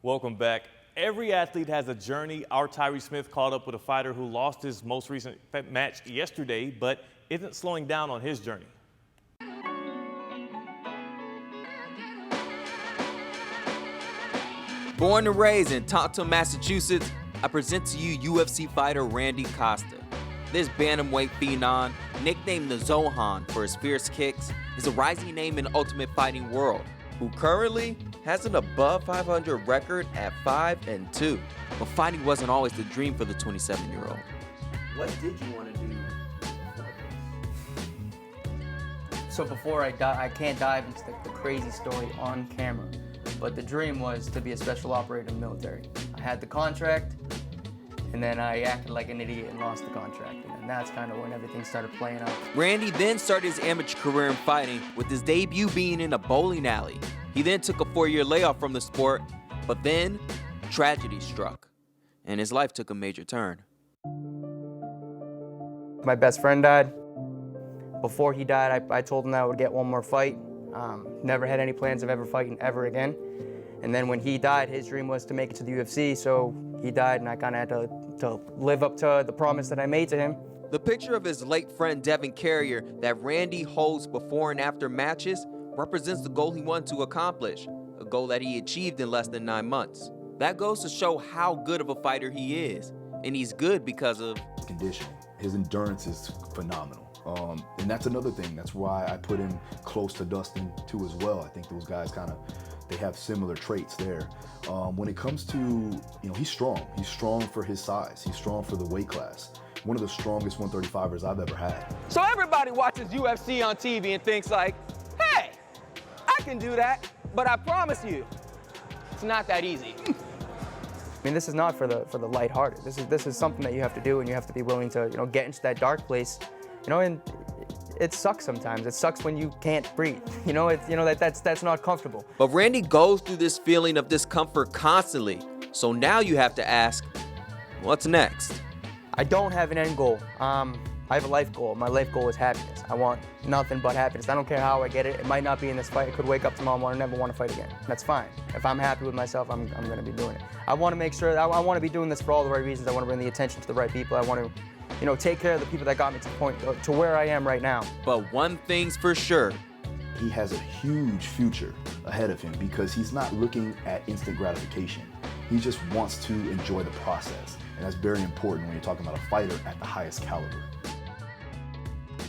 Welcome back. Every athlete has a journey. Our Tyree Smith caught up with a fighter who lost his most recent match yesterday, but isn't slowing down on his journey. Born and raised in Taunton, Massachusetts, I present to you UFC fighter Randy Costa. This bantamweight phenom, nicknamed the Zohan for his fierce kicks, is a rising name in the ultimate fighting world, who currently has an above 500 record at 5-2. But fighting wasn't always the dream for the 27-year-old. What did you want to do? So before I can't dive into the crazy story on camera, but the dream was to be a special operator in the military. I had the contract, and then I acted like an idiot and lost the contract. And that's kind of when everything started playing out. Randy then started his amateur career in fighting, with his debut being in a bowling alley. He then took a 4-year layoff from the sport, but then tragedy struck, and his life took a major turn. My best friend died. Before he died, I told him that I would get one more fight. Never had any plans of ever fighting ever again. And then when he died, his dream was to make it to the UFC, so he died, and I kind of had to live up to the promise that I made to him. The picture of his late friend Devin Carrier that Randy holds before and after matches represents the goal he wanted to accomplish, a goal that he achieved in less than 9 months. That goes to show how good of a fighter he is, and he's good because of his conditioning. His endurance is phenomenal. And that's another thing. That's why I put him close to Dustin too as well. I think those guys they have similar traits there. When it comes to, he's strong. He's strong for his size. He's strong for the weight class. One of the strongest 135ers I've ever had. So everybody watches UFC on TV and thinks like, hey, I can do that, but I promise you, it's not that easy. I mean, this is not for the lighthearted. This is something that you have to do, and you have to be willing to, get into that dark place. And it sucks sometimes. It sucks when you can't breathe. That's not comfortable. But Randy goes through this feeling of discomfort constantly. So now you have to ask, what's next? I don't have an end goal. I have a life goal. My life goal is happiness. I want nothing but happiness. I don't care how I get it. It might not be in this fight. I could wake up tomorrow morning and never want to fight again. That's fine. If I'm happy with myself, I'm going to be doing it. I want to make sure, I want to be doing this for all the right reasons. I want to bring the attention to the right people. I want to take care of the people that got me to the point, to where I am right now. But one thing's for sure. He has a huge future ahead of him because he's not looking at instant gratification. He just wants to enjoy the process. And that's very important when you're talking about a fighter at the highest caliber.